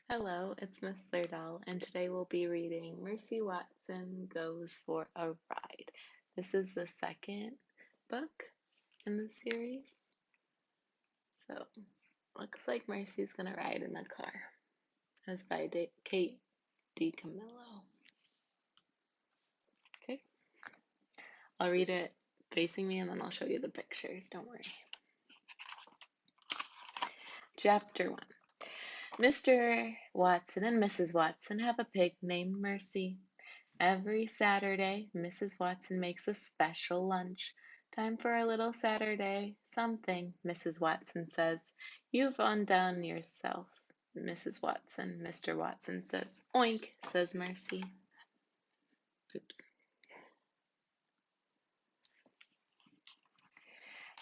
Hello, it's Miss Thurdahl, and today we'll be reading Mercy Watson Goes for a Ride. This is the second book in the series. So, looks like Mercy's gonna ride in a car. It's by Kate DiCamillo. Okay, I'll read it facing me and then I'll show you the pictures. Don't worry. Chapter 1. Mr. Watson and Mrs. Watson have a pig named Mercy. Every Saturday, Mrs. Watson makes a special lunch. Time for a little Saturday something, Mrs. Watson says. You've undone yourself, Mrs. Watson. Mr. Watson says. Oink, says Mercy. Oops.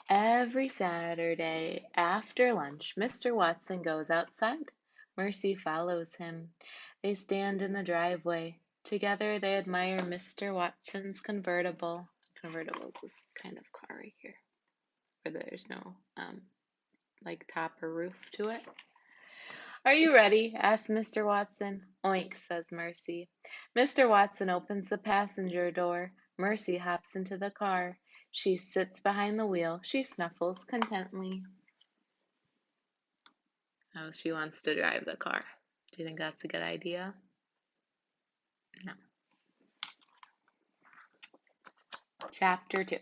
Every Saturday after lunch, Mr. Watson goes outside. Mercy follows him. They stand in the driveway. Together they admire Mr. Watson's convertible. Convertible is this kind of car right here, where there's no like top or roof to it. Are you ready? Asks Mr. Watson. Oink, says Mercy. Mr. Watson opens the passenger door. Mercy hops into the car. She sits behind the wheel. She snuffles contently. Oh, she wants to drive the car. Do you think that's a good idea? No. Chapter 2.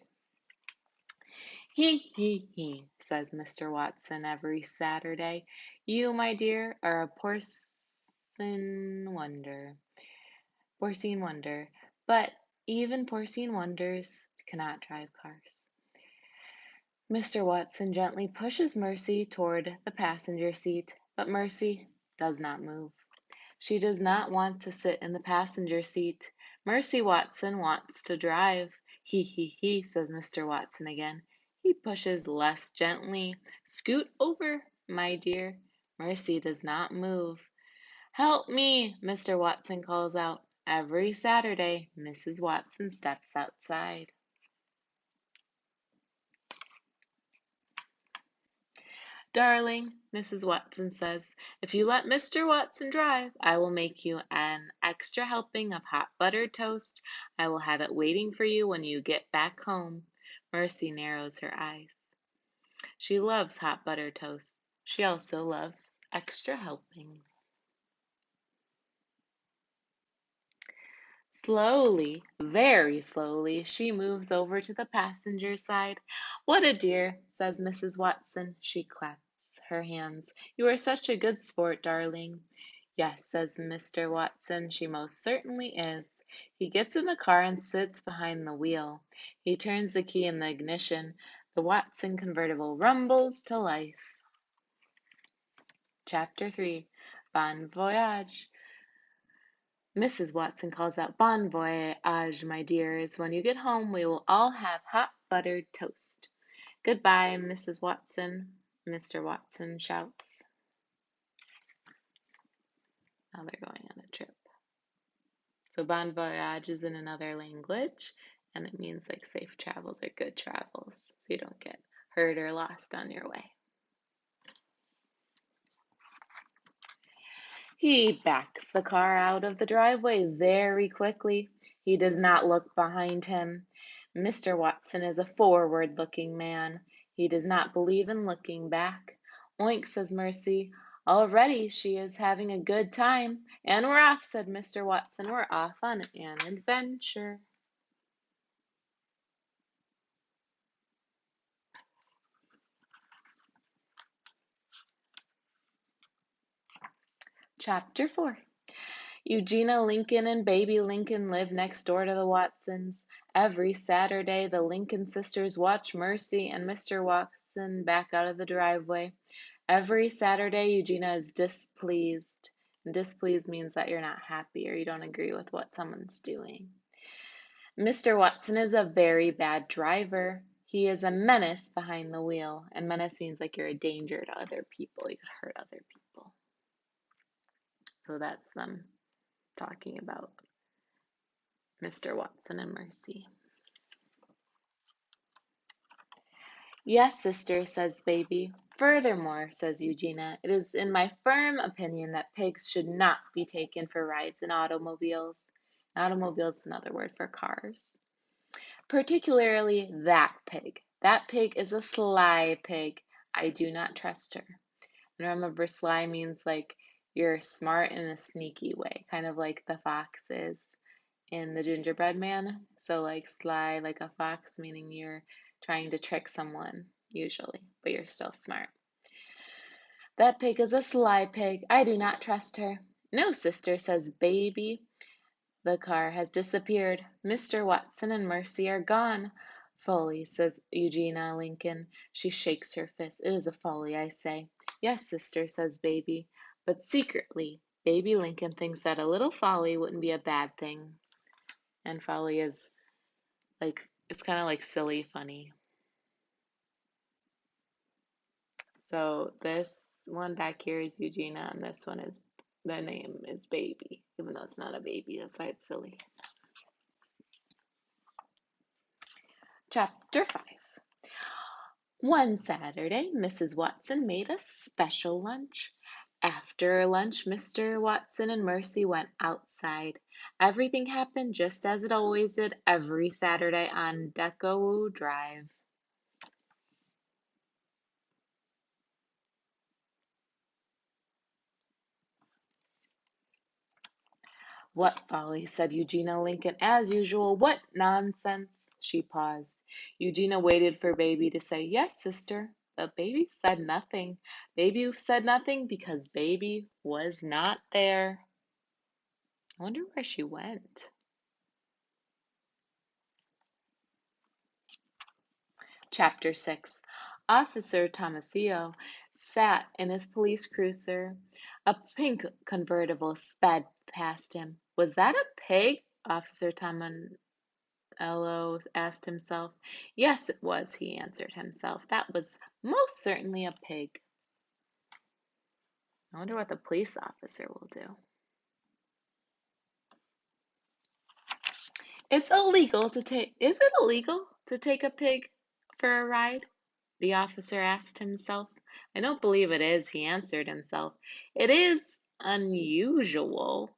He, says Mr. Watson every Saturday. You, my dear, are a porcine wonder. But even porcine wonders cannot drive cars. Mr. Watson gently pushes Mercy toward the passenger seat, but Mercy does not move. She does not want to sit in the passenger seat. Mercy Watson wants to drive. He, says Mr. Watson again. He pushes less gently. Scoot over, my dear. Mercy does not move. Help me, Mr. Watson calls out. Every Saturday, Mrs. Watson steps outside. Darling, Mrs. Watson says, if you let Mr. Watson drive, I will make you an extra helping of hot buttered toast. I will have it waiting for you when you get back home. Mercy narrows her eyes. She loves hot buttered toast. She also loves extra helpings. Slowly, very slowly, she moves over to the passenger side. What a dear, says Mrs. Watson. She claps her hands. You are such a good sport, darling. Yes, says Mr. Watson, she most certainly is. He gets in the car and sits behind the wheel. He turns the key in the ignition. The Watson convertible rumbles to life. Chapter 3. Bon voyage. Mrs. Watson calls out, Bon voyage, my dears. When you get home, we will all have hot buttered toast. Goodbye, Mrs. Watson, Mr. Watson shouts. Now they're going on a trip. So bon voyage is in another language, and it means like safe travels or good travels, so you don't get hurt or lost on your way. He backs the car out of the driveway very quickly. He does not look behind him. Mr. Watson is a forward-looking man. He does not believe in looking back. Oink, says Mercy. Already she is having a good time. And we're off, said Mr. Watson. We're off on an adventure. Chapter 4. Eugenia Lincoln and baby Lincoln live next door to the Watsons. Every Saturday, the Lincoln sisters watch Mercy and Mr. Watson back out of the driveway. Every Saturday, Eugenia is displeased. And displeased means that you're not happy or you don't agree with what someone's doing. Mr. Watson is a very bad driver. He is a menace behind the wheel. And menace means like you're a danger to other people. You could hurt other people. So that's them talking about Mr. Watson and Mercy. Yes, sister, says baby. Furthermore, says Eugenia, it is in my firm opinion that pigs should not be taken for rides in automobiles. Automobiles is another word for cars. Particularly that pig. That pig is a sly pig. I do not trust her. And remember, sly means like you're smart in a sneaky way, kind of like the fox is in the gingerbread man. So, like sly, like a fox, meaning you're trying to trick someone, usually, but you're still smart. That pig is a sly pig. I do not trust her. No, sister, says Baby. The car has disappeared. Mr. Watson and Mercy are gone. Folly, says Eugenia Lincoln. She shakes her fist. It is a folly, I say. Yes, sister, says Baby. But secretly, Baby Lincoln thinks that a little folly wouldn't be a bad thing. And folly is like, it's kind of like silly, funny. So this one back here is Eugenia, and this one is, the name is Baby, even though it's not a baby. That's why it's silly. Chapter 5. One Saturday, Mrs. Watson made a special lunch. After lunch, Mr. Watson and Mercy went outside. Everything happened just as it always did every Saturday on Deco Drive. What folly, said Eugenia Lincoln, as usual. What nonsense. She paused. Eugenia waited for Baby to say, yes, sister. But Baby said nothing. Baby said nothing because Baby was not there. I wonder where she went. Chapter 6. Officer Tomasio sat in his police cruiser. A pink convertible sped past him. Was that a pig? Officer Tomasio asked himself. Yes, it was, he answered himself. That was most certainly a pig. I wonder what the police officer will do. Is it illegal to take a pig for a ride? The officer asked himself. I don't believe it is, he answered himself. It is unusual,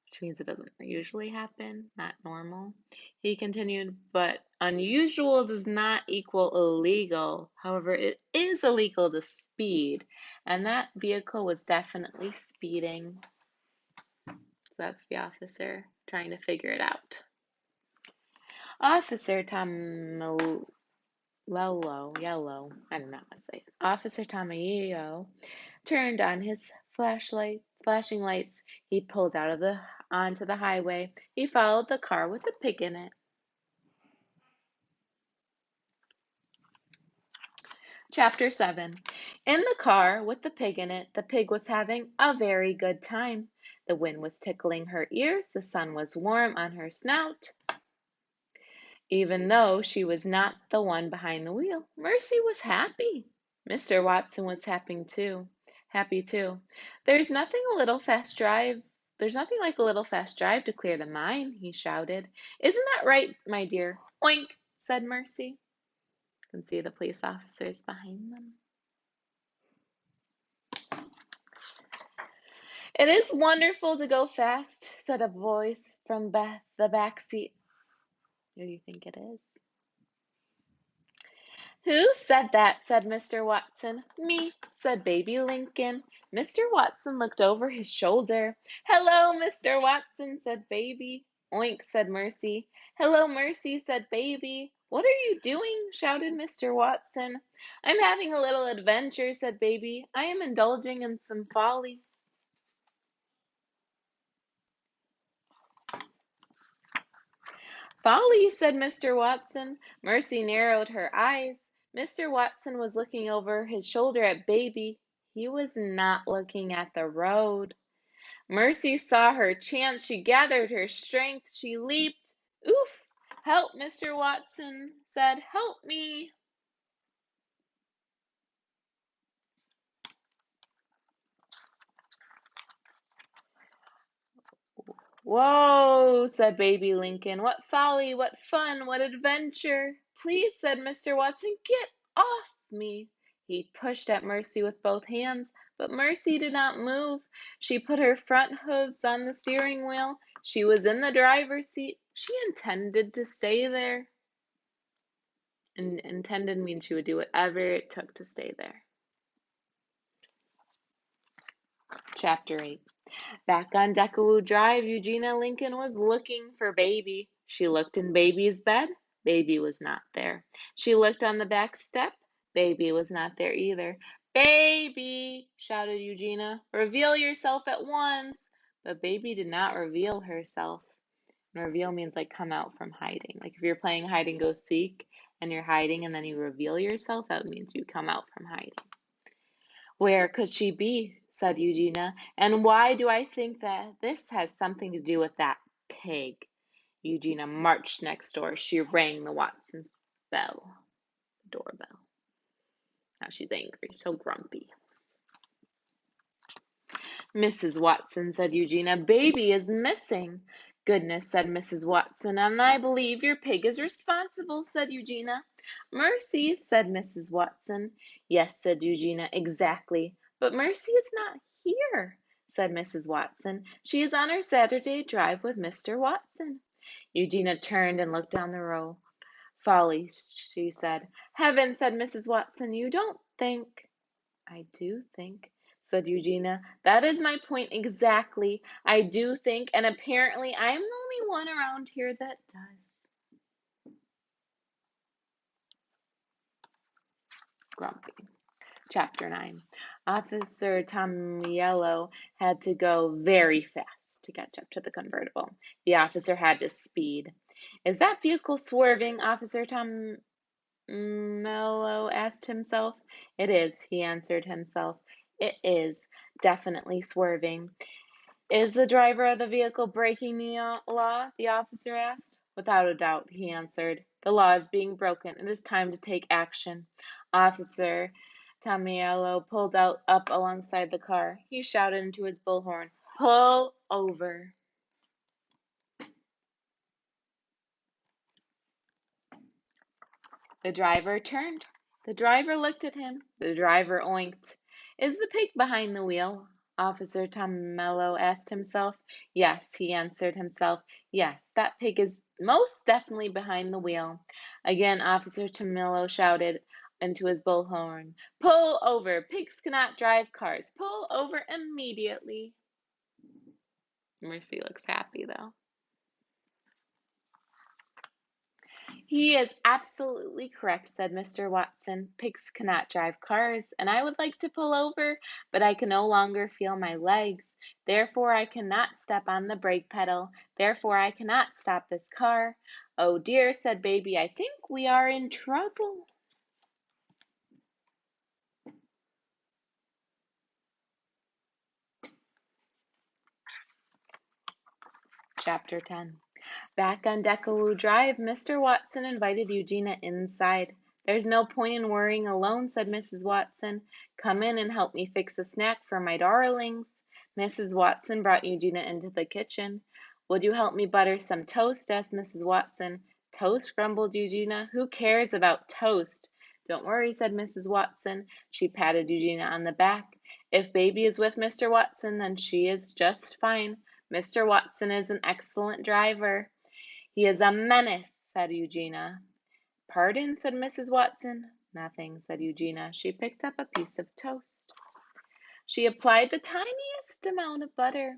which means it doesn't usually happen, not normal. He continued, but unusual does not equal illegal. However, it is illegal to speed, and that vehicle was definitely speeding. So that's the officer trying to figure it out. Officer Tomalolo, Yellow, I don't know how to say it. Officer Tomalolo turned on his flashing lights. He pulled onto the highway. He followed the car with the pig in it. Chapter 7. In the car with the pig in it, the pig was having a very good time. The wind was tickling her ears, the sun was warm on her snout. Even though she was not the one behind the wheel, Mercy was happy. Mr. Watson was happy too. There's nothing like a little fast drive to clear the mind, he shouted. Isn't that right, my dear? Oink, said Mercy. You can see the police officers behind them. It is wonderful to go fast, said a voice from the back seat. Who do you think it is? Who said that? Said Mr. Watson. Me, said Baby Lincoln. Mr. Watson looked over his shoulder. Hello, Mr. Watson, said Baby. Oink, said Mercy. Hello, Mercy, said Baby. What are you doing? Shouted Mr. Watson. I'm having a little adventure, said Baby. I am indulging in some folly. Folly, said Mr. Watson. Mercy narrowed her eyes. Mr. Watson was looking over his shoulder at Baby. He was not looking at the road. Mercy saw her chance. She gathered her strength. She leaped. Oof! Help, Mr. Watson said. Help me. Whoa, said Baby Lincoln. What folly, what fun, what adventure. Please, said Mr. Watson, get off me. He pushed at Mercy with both hands, but Mercy did not move. She put her front hooves on the steering wheel. She was in the driver's seat. She intended to stay there. And intended means she would do whatever it took to stay there. Chapter 8. Back on Decawoo Drive, Eugenia Lincoln was looking for Baby. She looked in Baby's bed. Baby was not there. She looked on the back step. Baby was not there either. Baby, shouted Eugenia, reveal yourself at once. But Baby did not reveal herself. And reveal means like come out from hiding. Like if you're playing hide and go seek and you're hiding and then you reveal yourself, that means you come out from hiding. Where could she be? Said Eugenia. And why do I think that this has something to do with that pig? Eugenia marched next door. She rang the Watsons' bell, doorbell. Now she's angry, so grumpy. Mrs. Watson, said Eugenia, Baby is missing. Goodness, said Mrs. Watson, and I believe your pig is responsible, said Eugenia. Mercy, said Mrs. Watson. Yes, said Eugenia, exactly. But Mercy is not here, said Mrs. Watson. She is on her Saturday drive with Mr. Watson. Eugenia turned and looked down the road. Folly, she said. Heaven, said Mrs. Watson, you don't think. I do think, said Eugenia. That is my point exactly. I do think, and apparently I am the only one around here that does. Grumpy. Chapter 9. Officer DiCamillo had to go very fast to catch up to the convertible. The officer had to speed. Is that vehicle swerving? Officer DiCamillo asked himself. It is, he answered himself. It is definitely swerving. Is the driver of the vehicle breaking the law? The officer asked. Without a doubt, he answered. The law is being broken. It is time to take action. Officer DiCamillo pulled up alongside the car. He shouted into his bullhorn, Pull over. The driver turned. The driver looked at him. The driver oinked. Is the pig behind the wheel? Officer DiCamillo asked himself. Yes, he answered himself. Yes, that pig is most definitely behind the wheel. Again, Officer DiCamillo shouted into his bullhorn. Pull over. Pigs cannot drive cars. Pull over immediately. Mercy looks happy, though. He is absolutely correct, said Mr. Watson. Pigs cannot drive cars, and I would like to pull over, but I can no longer feel my legs. Therefore, I cannot step on the brake pedal. Therefore, I cannot stop this car. Oh dear, said Baby, I think we are in trouble. Chapter 10. Back on Decawoo Drive, Mr. Watson invited Eugenia inside. There's no point in worrying alone, said Mrs. Watson. Come in and help me fix a snack for my darlings. Mrs. Watson brought Eugenia into the kitchen. Would you help me butter some toast? Asked Mrs. Watson. Toast, grumbled Eugenia. Who cares about toast? Don't worry, said Mrs. Watson. She patted Eugenia on the back. If Baby is with Mr. Watson, then she is just fine. Mr. Watson is an excellent driver. He is a menace, said Eugenia. Pardon, said Mrs. Watson. Nothing, said Eugenia. She picked up a piece of toast. She applied the tiniest amount of butter.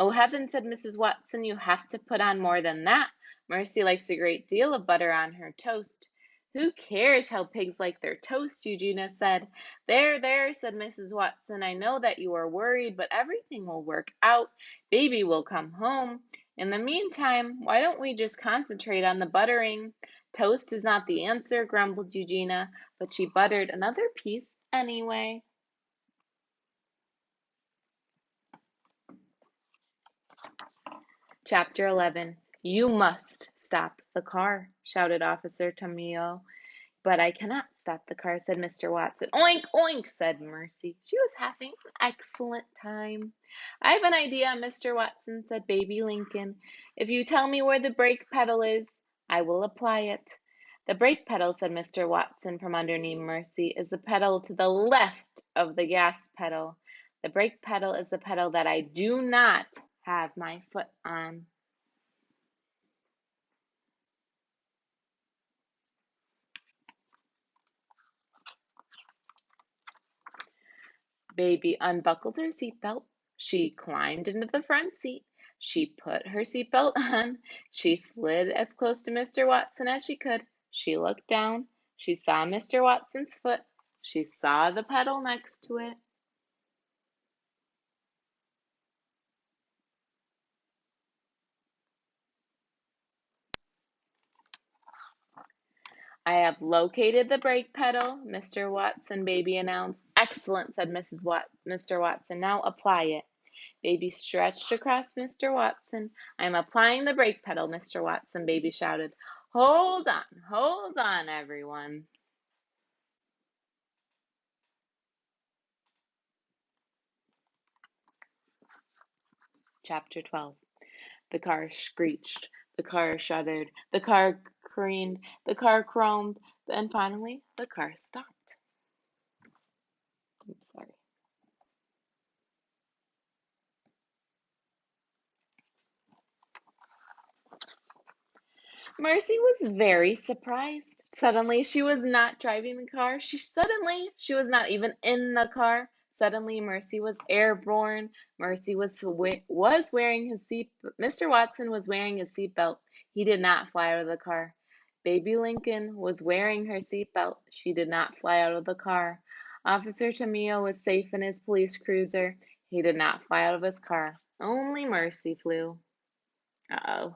Oh, heaven, said Mrs. Watson, you have to put on more than that. Mercy likes a great deal of butter on her toast. Who cares how pigs like their toast, Eugenia said. There, said Mrs. Watson. I know that you are worried, but everything will work out. Baby will come home. In the meantime, why don't we just concentrate on the buttering? Toast is not the answer, grumbled Eugenia, but she buttered another piece anyway. Chapter 11. You must stop the car, shouted Officer DiCamillo. But I cannot stop the car, said Mr. Watson. Oink, oink, said Mercy. She was having an excellent time. I have an idea, Mr. Watson, said Baby Lincoln. If you tell me where the brake pedal is, I will apply it. The brake pedal, said Mr. Watson from underneath Mercy, is the pedal to the left of the gas pedal. The brake pedal is the pedal that I do not have my foot on. Baby unbuckled her seatbelt. She climbed into the front seat. She put her seatbelt on. She slid as close to Mr. Watson as she could. She looked down. She saw Mr. Watson's foot. She saw the pedal next to it. I have located the brake pedal, Mr. Watson, Baby announced. Excellent, said Mr. Watson. Now apply it. Baby stretched across Mr. Watson. I'm applying the brake pedal, Mr. Watson, Baby shouted. Hold on, everyone. Chapter 12. The car screeched. The car shuddered. The car careened. The car chromed. And finally, the car stopped. I'm sorry. Mercy was very surprised. Suddenly, she was not driving the car. She was not even in the car. Suddenly, Mercy was airborne. Mercy was wearing his seat. Mr. Watson was wearing his seatbelt. He did not fly out of the car. Baby Lincoln was wearing her seatbelt. She did not fly out of the car. Officer DiCamillo was safe in his police cruiser. He did not fly out of his car. Only Mercy flew. Uh-oh.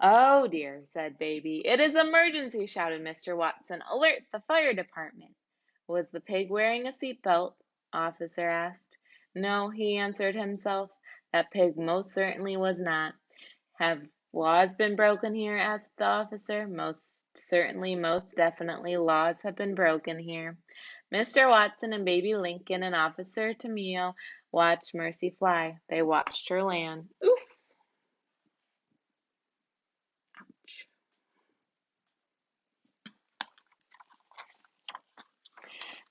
Oh dear, said Baby. It is emergency, shouted Mr. Watson. Alert the fire department. Was the pig wearing a seatbelt? Officer asked. No, he answered himself. That pig most certainly was not. Have laws been broken here? Asked the officer. Most certainly, most definitely, laws have been broken here. Mr. Watson and Baby Lincoln and Officer DiCamillo watched Mercy fly. They watched her land. Oof!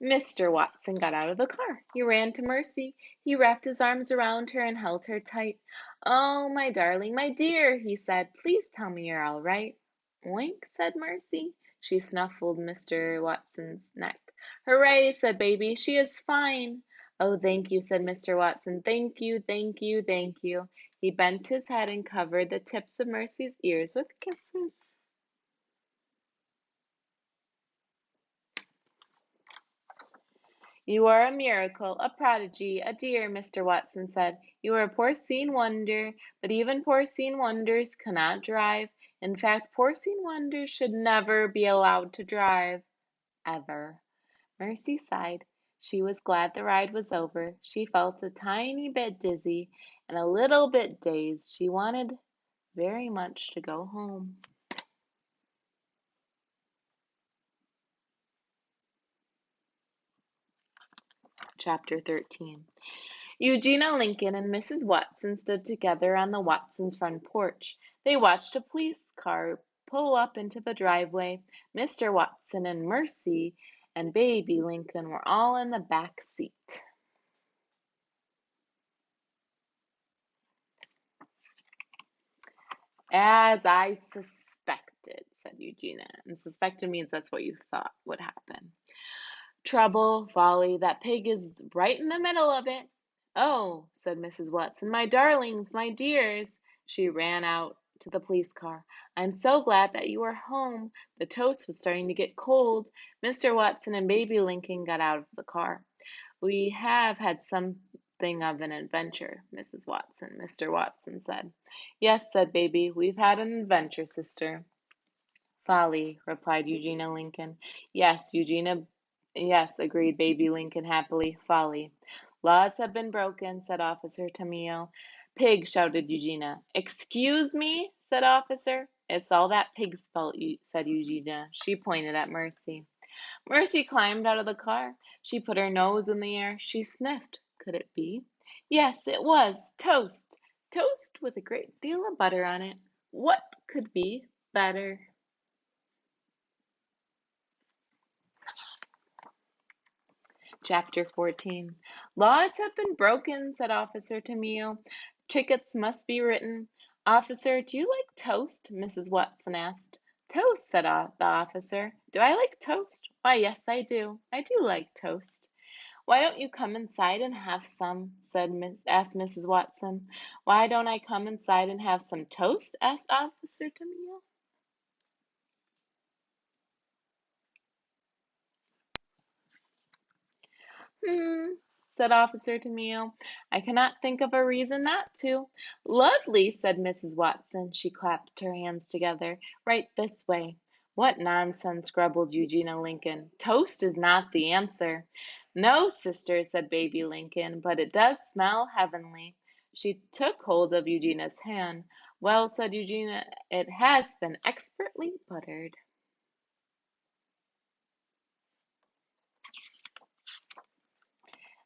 Mr. Watson got out of the car. He ran to Mercy. He wrapped his arms around her and held her tight. Oh, my darling, my dear, he said. Please tell me you're all right. Oink, said Mercy. She snuffled Mr. Watson's neck. Hooray, said Baby. She is fine. Oh, thank you, said Mr. Watson. Thank you, thank you, thank you. He bent his head and covered the tips of Mercy's ears with kisses. You are a miracle, a prodigy, a dear, Mr. Watson said. You are a porcine wonder, but even porcine wonders cannot drive. In fact, porcine wonders should never be allowed to drive. Ever. Mercy sighed. She was glad the ride was over. She felt a tiny bit dizzy and a little bit dazed. She wanted very much to go home. Chapter 13. Eugenia Lincoln and Mrs. Watson stood together on the Watsons' front porch. They watched a police car pull up into the driveway. Mr. Watson and Mercy and Baby Lincoln were all in the back seat. As I suspected, said Eugenia, and suspected means that's what you thought would happen. Trouble, folly, that pig is right in the middle of it. Oh, said Mrs. Watson, my darlings, my dears. She ran out to the police car. I'm so glad that you are home. The toast was starting to get cold. Mr. Watson and Baby Lincoln got out of the car. We have had something of an adventure, Mrs. Watson, Mr. Watson said. Yes, said Baby, we've had an adventure, sister. Folly, replied Eugenia Lincoln. Yes, agreed Baby Lincoln happily. Folly. Laws have been broken, said Officer DiCamillo. Pig, shouted Eugenia. Excuse me, said Officer. It's all that pig's fault, said Eugenia. She pointed at Mercy. Mercy climbed out of the car. She put her nose in the air. She sniffed. Could it be? Yes, it was. Toast. toast with a great deal of butter on it. What could be better? Chapter 14. Laws have been broken, said Officer Tamil. Tickets must be written. Officer, do you like toast? Mrs. Watson asked. Toast, said the officer. Do I like toast? Why, yes, I do. I do like toast. Why don't you come inside and have some? Asked Mrs. Watson. Why don't I come inside and have some toast? Asked Officer Tamil. Hmm, said Officer Tamil. I cannot think of a reason not to. Lovely, said Mrs. Watson. She clapped her hands together. Right this way. What nonsense, grumbled Eugenia Lincoln. Toast is not the answer. No, sister, said baby Lincoln, but it does smell heavenly. She took hold of Eugenia's hand. Well, said Eugenia, it has been expertly buttered.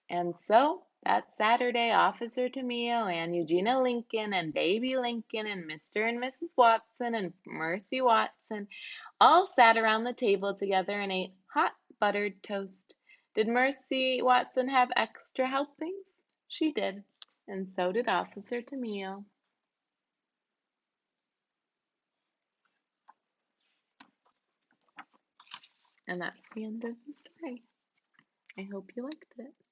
And so that Saturday, Officer Tamil and Eugenia Lincoln and Baby Lincoln and Mr. and Mrs. Watson and Mercy Watson all sat around the table together and ate hot buttered toast. Did Mercy Watson have extra helpings? She did, and so did Officer Tamil. And that's the end of the story. I hope you liked it.